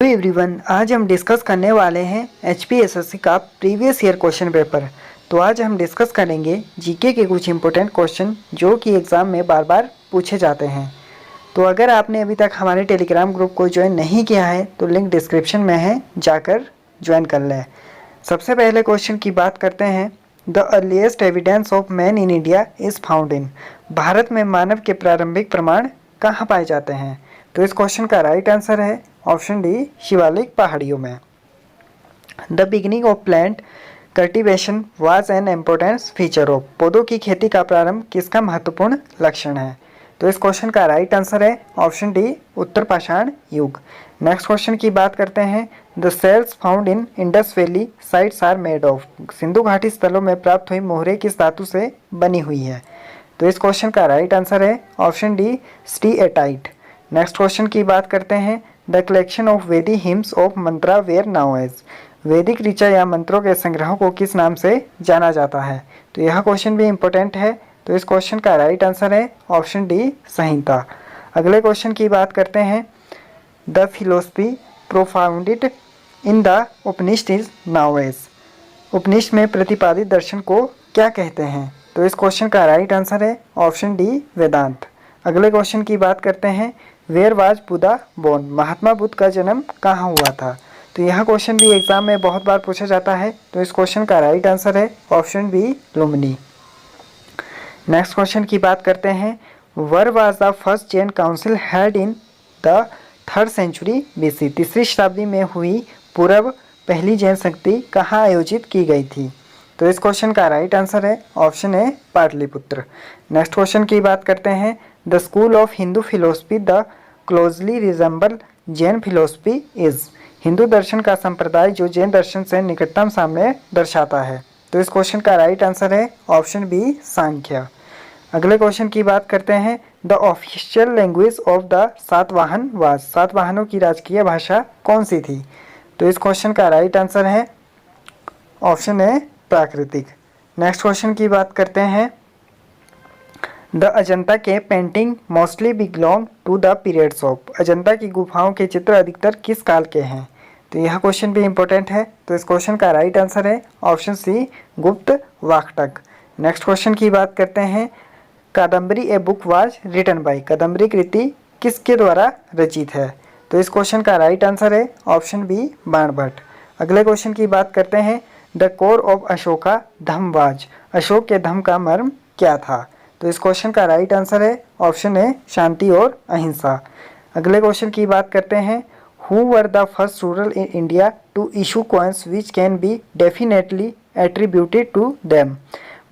Hello everyone, आज हम discuss करने वाले हैं एचपीएसएससी का प्रीवियस ईयर क्वेश्चन पेपर। तो आज हम डिस्कस करेंगे जीके के कुछ इंपॉर्टेंट क्वेश्चन जो कि एग्ज़ाम में बार बार पूछे जाते हैं। तो अगर आपने अभी तक हमारे टेलीग्राम ग्रुप को ज्वाइन नहीं किया है तो लिंक डिस्क्रिप्शन में है, जाकर ज्वाइन कर लें। सबसे पहले क्वेश्चन की बात करते हैं। The earliest evidence of man in India is found in. Bharat में मानव के प्रारंभिक प्रमाण कहाँ पाए जाते हैं? तो इस क्वेश्चन का राइट आंसर है ऑप्शन डी, शिवालिक पहाड़ियों में। The beginning of plant cultivation was an importance feature of. पौधों की खेती का प्रारंभ किसका महत्वपूर्ण लक्षण है? तो इस क्वेश्चन का राइट आंसर है ऑप्शन डी, उत्तर पाषाण युग। नेक्स्ट क्वेश्चन की बात करते हैं। The cells found in Indus valley sites are made of. सिंधु घाटी स्थलों में प्राप्त हुई मोहरे किस धातु से बनी हुई है? तो इस क्वेश्चन का राइट आंसर है option D, steatite. Next question की बात करते हैं। The collection of Vedic hymns of mantra were known as. वैदिक ऋचा या मंत्रों के संग्रहों को किस नाम से जाना जाता है? तो यह क्वेश्चन भी इंपॉर्टेंट है। तो इस क्वेश्चन का राइट आंसर है ऑप्शन डी, संहिता। अगले क्वेश्चन की बात करते हैं। The philosophy propounded in the Upanishad is known as. Upanishad में प्रतिपादित दर्शन को क्या कहते हैं? तो इस क्वेश्चन का राइट आंसर है ऑप्शन डी, वेदांत। अगले क्वेश्चन की बात करते हैं। Where was Buddha born. Mahatma Buddha का जन्म कहाँ हुआ था? तो यह क्वेश्चन भी एग्जाम में बहुत बार पूछा जाता है। तो इस क्वेश्चन का राइट आंसर है option B, Lumbini. Next question की बात करते हैं। Where was the first Jain council held in the 3rd century BC. तीसरी शताब्दी में हुई पूर्व पहली जैन संगति कहाँ आयोजित की गई थी? तो इस क्वेश्चन का राइट आंसर है option A, Pataliputra. Next question की बात करते हैं। The school of Hindu philosophy the closely resemble Jain philosophy is. Hindu दर्शन का संप्रदाय जो जैन दर्शन से निकटतम साम्य दर्शाता है। तो इस क्वेश्चन का राइट आंसर है ऑप्शन बी, सांख्य। अगले क्वेश्चन की बात करते हैं। The official language of the Satavahana was. सातवाहनों की राजकीय भाषा कौन सी थी? तो इस क्वेश्चन का राइट आंसर है ऑप्शन ए, प्राकृतिक। नेक्स्ट क्वेश्चन की बात करते हैं। द अजंता के painting mostly belong to the periods of. अजंता की गुफाओं के चित्र अधिकतर किस काल के हैं? तो यह क्वेश्चन भी इंपॉर्टेंट है। तो इस क्वेश्चन का राइट आंसर है option C, Gupta Vakataka. Next question की बात करते हैं। Kadambari a book was written by. Kadambari कृति किसके द्वारा रचित है? तो इस क्वेश्चन का राइट आंसर है ऑप्शन बी, बाणभट्ट। अगले क्वेश्चन की बात करते हैं। The core of Ashoka Dhamma was. Ashoka के धम्म का मर्म क्या था? तो इस क्वेश्चन का राइट आंसर है ऑप्शन ए, शांति और अहिंसा। अगले क्वेश्चन की बात करते हैं। Who were the first ruler in India to issue coins which can be definitely attributed to them.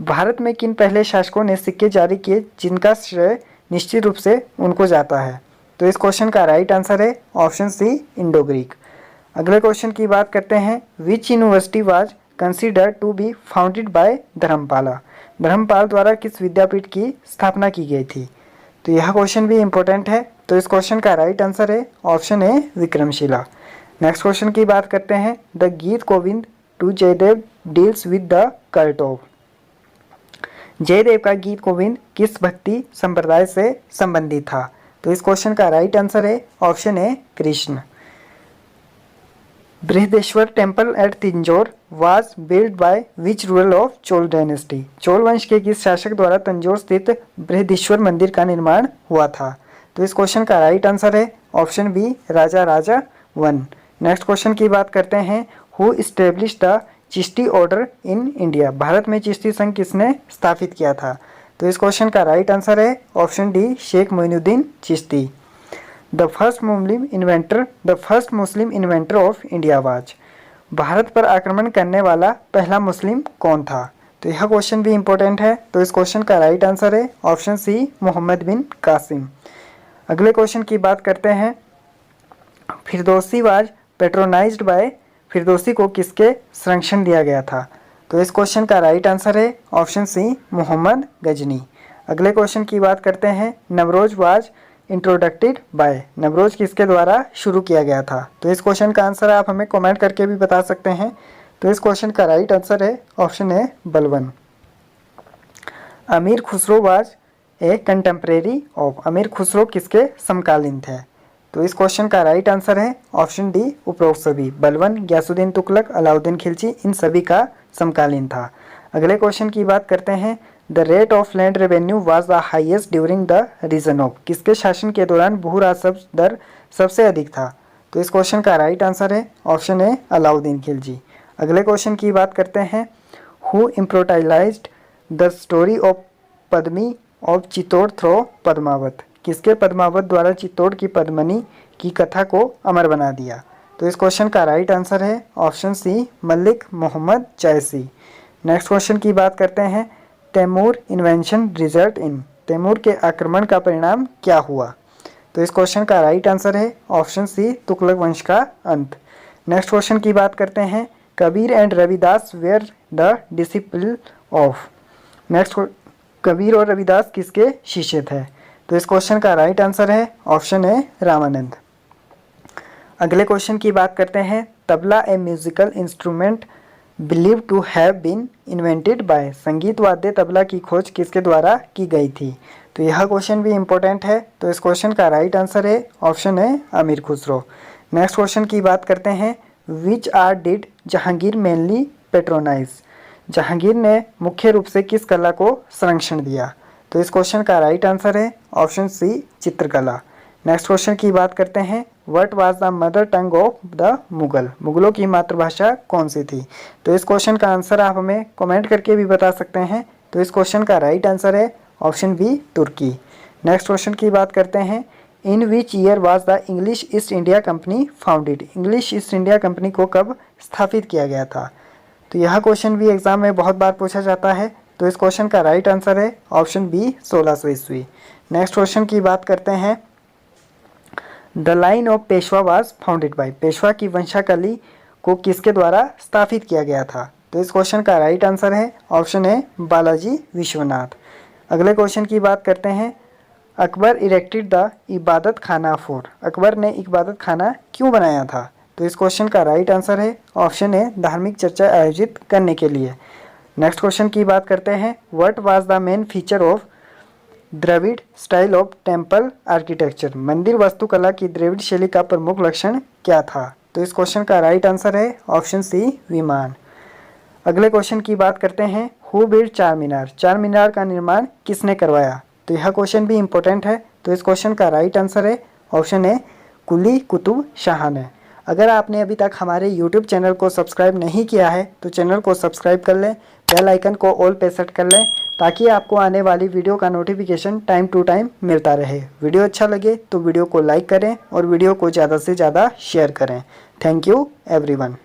भारत में किन पहले शासकों ने सिक्के जारी किए जिनका श्रेय निश्चित रूप से उनको जाता है? तो इस क्वेश्चन का राइट आंसर है ऑप्शन सी, इंडो ग्रीक। अगले क्वेश्चन की बात करते हैं। Which university was considered to be founded by Dharmapala. Dharmapal द्वारा किस विद्यापीठ की स्थापना की गई थी? तो यह क्वेश्चन भी इंपॉर्टेंट है। तो इस क्वेश्चन का राइट आंसर है option A, Vikramashila. Next question की बात करते हैं। The Geet Govind to Jayadev deals with the cult of. Jayadev का गीत गोविंद किस भक्ति संप्रदाय से संबंधित था? तो इस क्वेश्चन का राइट आंसर है option A, Krishna. Brihadeshwar temple at Tanjore was build by which ruler of Chola dynasty. Chola वंश के किस शासक द्वारा तंजौर स्थित बृहदेश्वर मंदिर का निर्माण हुआ था? तो इस क्वेश्चन का राइट आंसर है ऑप्शन बी, राजा राजा 1। नेक्स्ट क्वेश्चन की बात करते हैं। Who establish the Chishti order in India. Bharat में चिश्ती संघ किसने स्थापित किया था? तो इस क्वेश्चन का राइट आंसर है option D, Sheikh Moinuddin Chishti. The first Muslim invader of India was. भारत पर आक्रमण करने वाला पहला मुस्लिम कौन था? तो यह क्वेश्चन भी इंपॉर्टेंट है। तो इस क्वेश्चन का राइट आंसर है ऑप्शन सी, मोहम्मद बिन कासिम। अगले क्वेश्चन की बात करते हैं। Firdausi was patronised by. Firdausi को किसके संरक्षण दिया गया था? तो इस क्वेश्चन का राइट आंसर है ऑप्शन सी, मोहम्मद गजनी। अगले क्वेश्चन की बात करते हैं। Navroz was introducted by. Navroz किसके द्वारा शुरू किया गया था? तो इस क्वेश्चन का आंसर आप हमें कमेंट करके भी बता सकते हैं। तो इस क्वेश्चन का राइट आंसर है ऑप्शन ए, बलबन। अमीर Khusro was a contemporary of. अमीर खुसरो किसके समकालीन थे? तो इस क्वेश्चन का राइट आंसर है ऑप्शन डी उपरोक्त सभी। बलबन, गयासुद्दीन तुगलक, अलाउद्दीन खिलजी इन सभी का समकालीन था। अगले क्वेश्चन की बात करते हैं। The rate of land revenue was the highest during the reign of. किसके शासन के दौरान भू राजस्व दर सबसे अधिक था? तो इस क्वेश्चन का राइट आंसर है ऑप्शन ए अलाउद्दीन खिलजी। अगले क्वेश्चन की बात करते हैं। Who immortalised the story of Padmini of Chittor through Padmavat. किसके पद्मावत द्वारा चित्तौड़ की पद्मिनी की कथा को अमर बना दिया? तो इस क्वेश्चन का राइट आंसर है option C Malik Mohammad Jayasi. Next question की बात करते हैं। Timur invasion result in. Timur के आक्रमण का परिणाम क्या हुआ? तो इस क्वेश्चन का राइट आंसर है ऑप्शन सी तुगलक वंश का अंत। नेक्स्ट क्वेश्चन की बात करते हैं। Kabir and Ravidas were the disciple of. Next, Kabir और रविदास किसके शिष्य थे? तो इस क्वेश्चन का राइट आंसर है ऑप्शन ए रामानंद। अगले क्वेश्चन की बात करते हैं। Tabla a musical instrument believe to have been invented by. संगीत वाद्य तबला की खोज किसके द्वारा की गई थी? तो यह क्वेश्चन भी इम्पोर्टेंट है। तो इस क्वेश्चन का राइट आंसर है ऑप्शन है अमीर खुसरो। नेक्स्ट क्वेश्चन की बात करते हैं। विच art did Jahangir mainly patronise. Jahangir ने मुख्य रूप से किस कला को संरक्षण दिया? तो इस क्वेश्चन का राइट आंसर है ऑप्शन सी चित्रकला। नेक्स्ट क्वेश्चन की बात करते हैं। What was the mother tongue of the Mughal. मुगलों की मातृभाषा कौन सी थी? तो इस क्वेश्चन का आंसर आप हमें कमेंट करके भी बता सकते हैं। तो इस क्वेश्चन का राइट आंसर है ऑप्शन बी तुर्की। नेक्स्ट क्वेश्चन की बात करते हैं। In which year was the English East India Company founded. English East India Company को कब स्थापित किया गया था? तो यह क्वेश्चन भी एग्जाम में बहुत बार पूछा जाता है। तो इस क्वेश्चन का राइट आंसर है ऑप्शन बी 1600 ईस्वी। नेक्स्ट क्वेश्चन की बात करते हैं। The line of Peshwa was founded by. Peshwa की वंशावली को किसके द्वारा स्थापित किया गया था? तो इस क्वेश्चन का राइट आंसर है ऑप्शन ए बालाजी विश्वनाथ। अगले क्वेश्चन की बात करते हैं। अकबर इरेक्टेड द इबादत खाना फॉर। अकबर ने इबादत खाना क्यों बनाया था? तो इस क्वेश्चन का राइट आंसर है ऑप्शन ए धार्मिक चर्चा आयोजित करने के लिए। नेक्स्ट क्वेश्चन की बात करते हैं। What was the main feature of Dravida style of temple architecture. मंदिर वास्तुकला की द्रविड़ शैली का प्रमुख लक्षण क्या था? तो इस क्वेश्चन का राइट आंसर है ऑप्शन सी विमान। अगले क्वेश्चन की बात करते हैं। हु बिल्ड चार मीनार। चार मीनार का निर्माण किसने करवाया? तो यह क्वेश्चन भी इंपॉर्टेंट है। तो इस क्वेश्चन का राइट आंसर है ऑप्शन ए कुली कुतुब शाह ने। अगर आपने अभी तक हमारे YouTube चैनल को सब्सक्राइब नहीं किया है तो चैनल को सब्सक्राइब कर लें, बेल आइकन को ऑल पे सेट कर लें ताकि आपको आने वाली वीडियो का नोटिफिकेशन टाइम टू टाइम मिलता रहे। वीडियो अच्छा लगे तो वीडियो को लाइक करें और वीडियो को ज़्यादा से ज़्यादा शेयर करें। Thank you everyone.